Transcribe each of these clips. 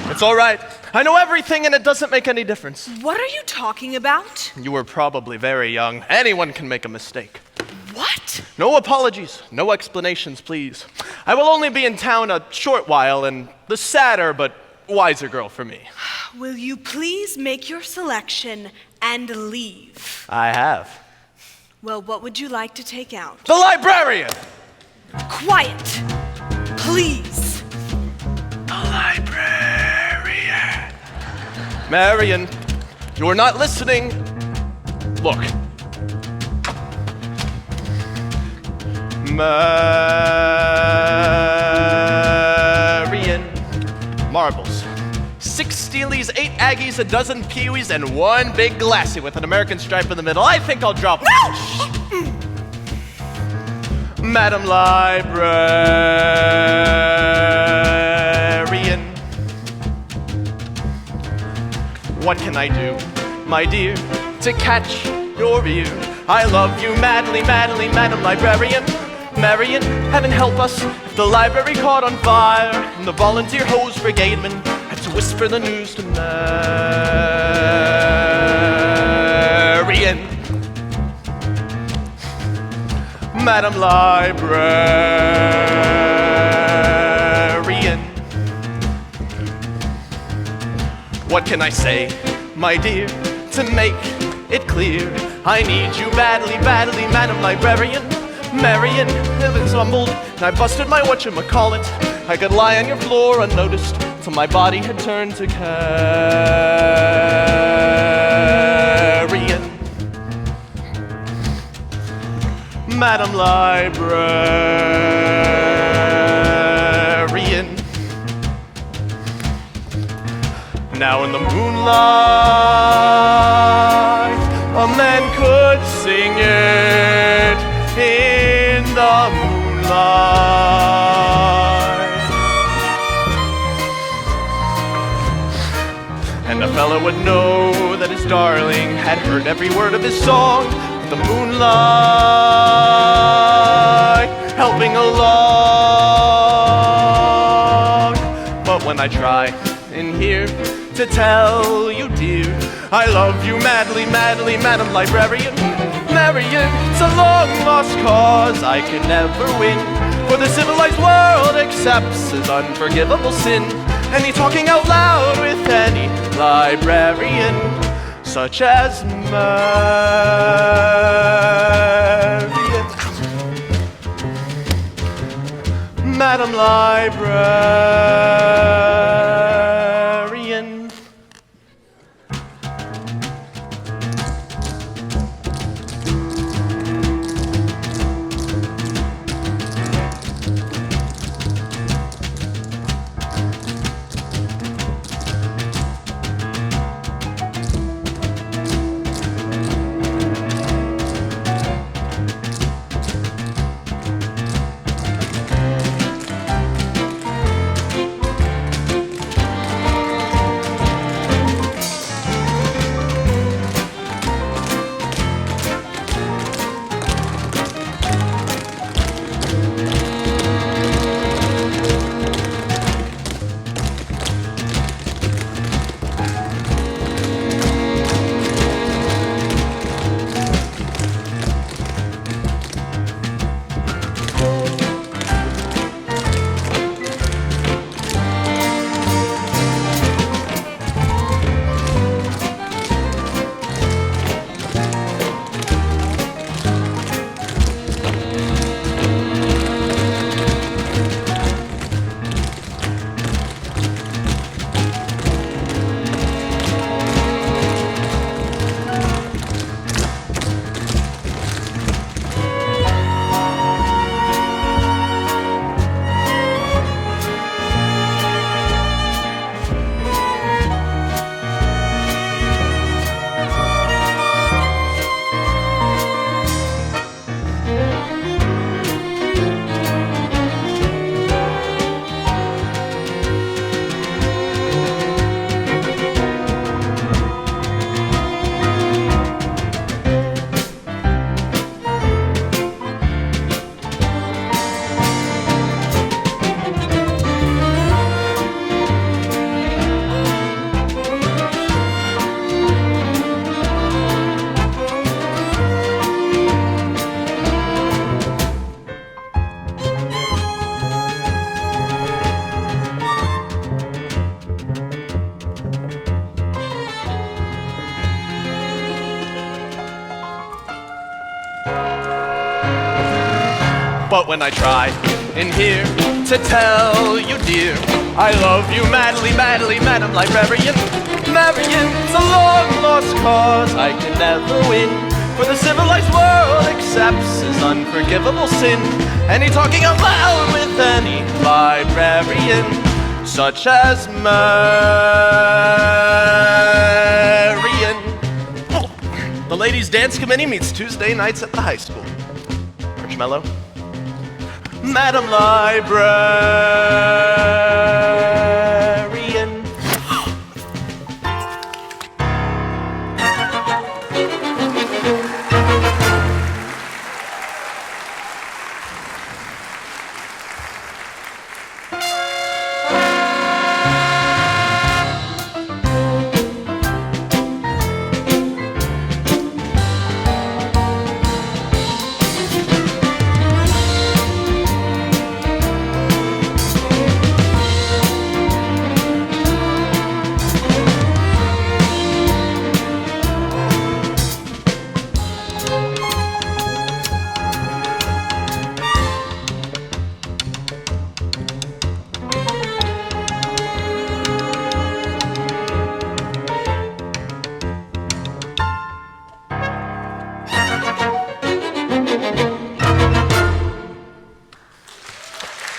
It's all right. I know everything and it doesn't make any difference. What are you talking about? You were probably very young. Anyone can make a mistake. What? No apologies, no explanations, please. I will only be in town a short while, and the sadder but wiser girl for me. Will you please make your selection and leave? I have. Well, what would you like to take out? The librarian! Quiet, please. The librarian. Marian, you're not listening. Look. Marian. Marbles. 6 Steelies, 8 Aggies, a dozen Peewees, and 1 big glassy with an American stripe in the middle. I think I'll drop. No! Madam Librarian. What can I do, my dear, to catch your ear? I love you madly, madly, Madam Librarian. Marian, heaven help us, if the library caught on fire, and the volunteer hose brigademan had to whisper the news to Marian. Madam Librarian. What can I say, my dear, to make it clear? I need you badly, badly, Madam Librarian. Marian, heaven stumbled, and I busted my whatchamacallit. I could lie on your floor unnoticed till my body had turned to carrion. Madam Librarian. Now in the moonlight, a man could sing it in the moonlight. And a fella would know that his darling had heard every word of his song. The moonlight helping along. But when I try in here to tell you, dear, I love you madly, madly, Madam Librarian. Marian, it's a long lost cause I can never win, for the civilized world accepts as unforgivable sin any talking out loud with any librarian, such as Marian. Madam Librarian. when I try in here to tell you, dear, I love you madly, madly, Madam Librarian. Marian, it's a long-lost cause I can never win, for the civilized world accepts his unforgivable sin, and he talking out loud with any librarian, such as Marian. Oh, the ladies' dance committee meets Tuesday nights at the high school. Marshmallow. Madam Librarian.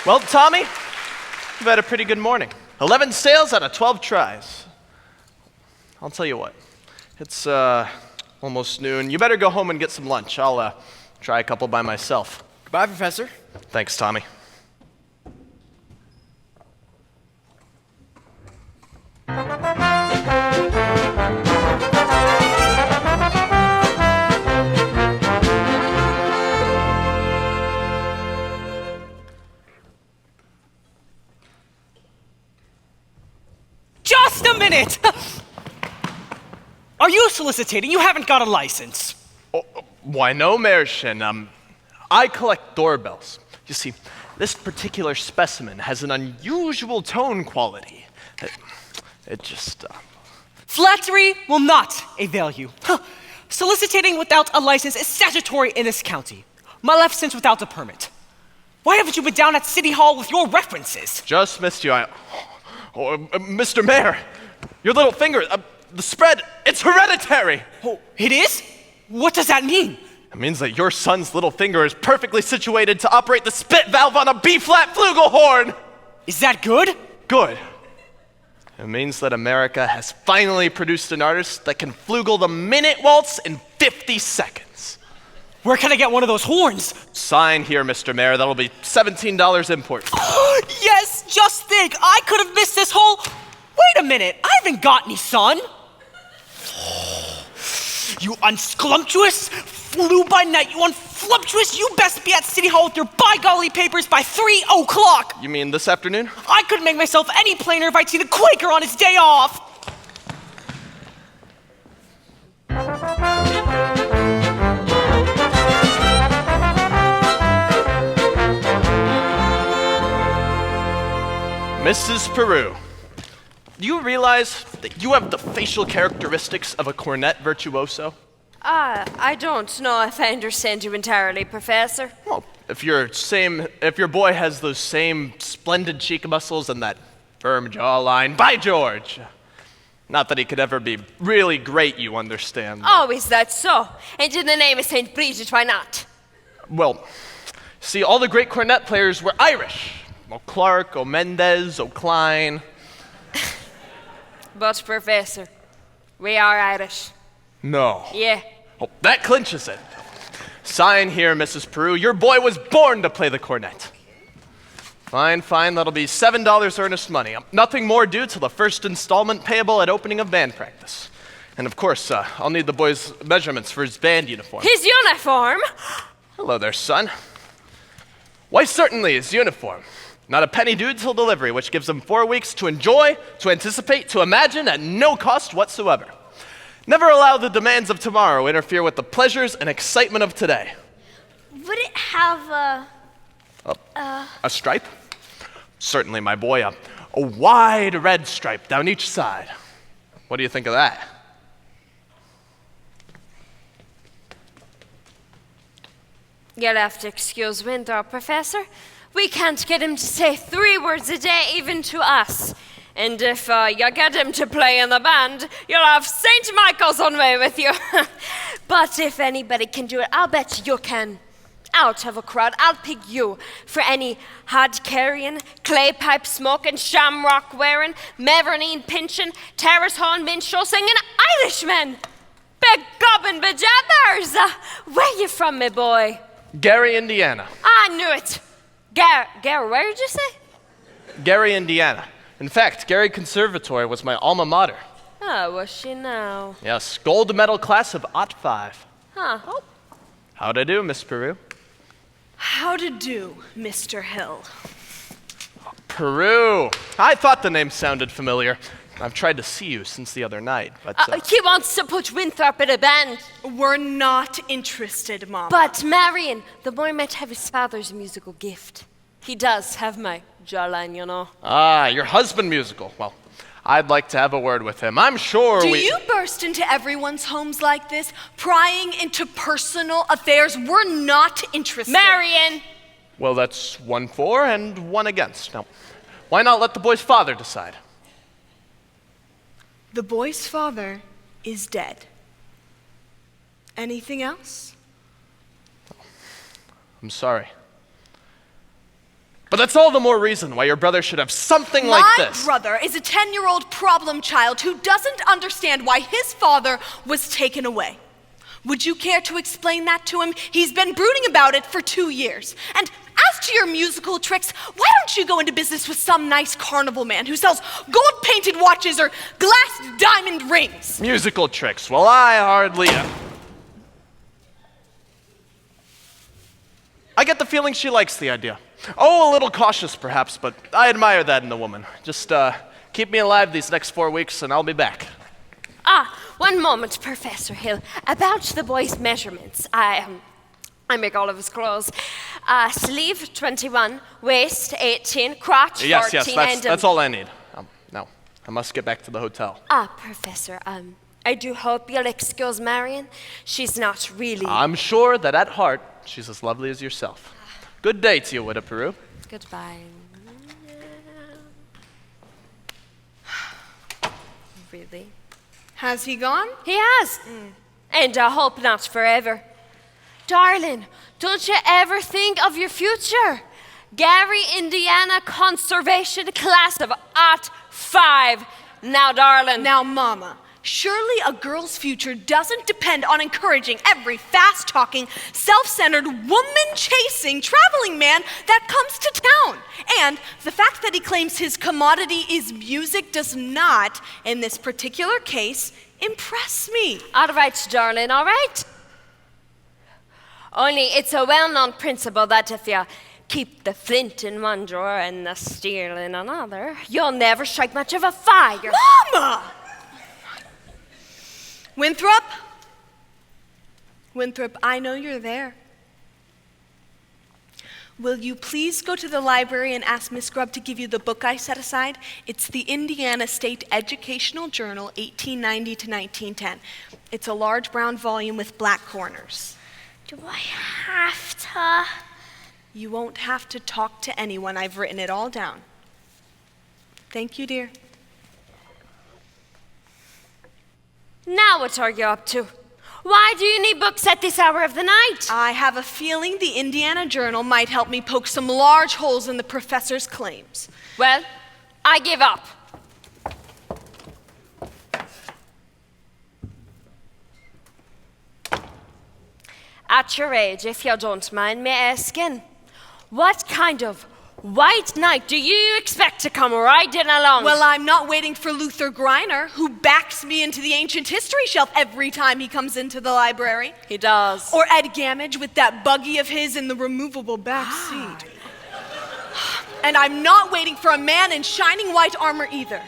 Well, Tommy, you've had a pretty good morning. 11 sales out of 12 tries. I'll tell you what, it's almost noon. You better go home and get some lunch. I'll try a couple by myself. Goodbye, Professor. Thanks, Tommy. Just a minute! Are you soliciting? You haven't got a license. Oh, why no, Märchen. I collect doorbells. You see, this particular specimen has an unusual tone quality. It just... Flattery will not avail you. Soliciting without a license is statutory in this county. My left since without a permit. Why haven't you been down at City Hall with your references? Just missed you. Mr. Mayor, your little finger, the spread, it's hereditary. Oh, it is? What does that mean? It means that your son's little finger is perfectly situated to operate the spit valve on a B-flat flugelhorn. Is that good? Good. It means that America has finally produced an artist that can flugel the minute waltz in 50 seconds. Where can I get one of those horns? Sign here, Mr. Mayor. That'll be $17 import. Yes, just think. I could have missed this whole... Wait a minute. I haven't got any, son. You unscrumptuous, flew by night, you unflumptuous, you best be at City Hall with your by golly papers by 3 o'clock. You mean this afternoon? I couldn't make myself any plainer if I'd see the Quaker on his day off. Mrs. Peru, do you realize that you have the facial characteristics of a cornet virtuoso? I don't know if I understand you entirely, Professor. Well, if your boy has those same splendid cheek muscles and that firm jawline, by George! Not that he could ever be really great, you understand. Oh, is that so? And in the name of St. Bridget, why not? Well, see, all the great cornet players were Irish. O'Clark, O'Mendez, O'Klein. But, Professor, we are Irish. No. Yeah. Oh, that clinches it. Sign here, Mrs. Peru. Your boy was born to play the cornet. Fine, that'll be $7 earnest money. Nothing more due till the first installment payable at opening of band practice. And of course, I'll need the boy's measurements for his band uniform. His uniform? Hello there, son. Why, certainly his uniform. Not a penny due till delivery, which gives him 4 weeks to enjoy, to anticipate, to imagine at no cost whatsoever. Never allow the demands of tomorrow interfere with the pleasures and excitement of today. Would it have A stripe? Certainly, my boy. A wide red stripe down each side. What do you think of that? You'll have to excuse Winthrop, Professor. We can't get him to say 3 words a day, even to us. And if you get him to play in the band, you'll have St. Michael's on way with you. But if anybody can do it, I'll bet you can. Out of a crowd, I'll pick you for any hod-carrying, clay-pipe smoking, shamrock wearing, Mevernine pinching, terrace horn minstrel singing Irishman. Big gobbin' bejabbers! Where you from, me boy? Gary, Indiana. I knew it. Gary, where did you say? Gary, Indiana. In fact, Gary Conservatory was my alma mater. Oh, was she now? Yes, gold medal class of '05. Huh. Oh. How'd I do, Miss Peru? How to do, Mr. Hill? Peru. I thought the name sounded familiar. I've tried to see you since the other night, but... He wants to put Winthrop in a band. We're not interested, Mama. But Marian, the boy might have his father's musical gift. He does have my jawline, you know. Ah, your husband musical. Well, I'd like to have a word with him. I'm sure Do you burst into everyone's homes like this, prying into personal affairs? We're not interested. Marian! Well, that's 1 for and 1 against. Now, why not let the boy's father decide? The boy's father is dead. Anything else? I'm sorry. But that's all the more reason why your brother should have something like this. My brother is a 10-year-old problem child who doesn't understand why his father was taken away. Would you care to explain that to him? He's been brooding about it for 2 years. And as to your musical tricks, why don't you go into business with some nice carnival man who sells gold-painted watches or glass diamond rings? Musical tricks. Well, I hardly... I get the feeling she likes the idea. Oh, a little cautious, perhaps, but I admire that in a woman. Just keep me alive these next 4 weeks, and I'll be back. One moment, Professor Hill. About the boy's measurements, I make all of his clothes. Sleeve 21, waist 18, crotch 14, yes, that's all I need. Now, I must get back to the hotel. Professor, I do hope you'll excuse Marian. She's not really... I'm sure that at heart, she's as lovely as yourself. Good day to you, Widow Peru. Goodbye. Really? Has he gone? He has. And I hope not forever. Darling, don't you ever think of your future? Gary, Indiana Conservation Class of '05. Now, darling. Now, Mama, surely a girl's future doesn't depend on encouraging every fast-talking, self-centered, woman-chasing, traveling man that comes to town. And the fact that he claims his commodity is music does not, in this particular case, impress me. All right, darling, all right? Only it's a well-known principle that if you keep the flint in one drawer and the steel in another, you'll never strike much of a fire. Mama! Winthrop? Winthrop, I know you're there. Will you please go to the library and ask Miss Grubb to give you the book I set aside? It's the Indiana State Educational Journal, 1890 to 1910. It's a large brown volume with black corners. Do I have to? You won't have to talk to anyone. I've written it all down. Thank you, dear. Now what are you up to? Why do you need books at this hour of the night? I have a feeling the Indiana Journal might help me poke some large holes in the professor's claims. Well, I give up. At your age, if you don't mind me asking, what kind of white knight do you expect to come riding along? Well, I'm not waiting for Luther Griner, who backs me into the ancient history shelf every time he comes into the library. He does. Or Ed Gamage with that buggy of his in the removable back seat. And I'm not waiting for a man in shining white armor either.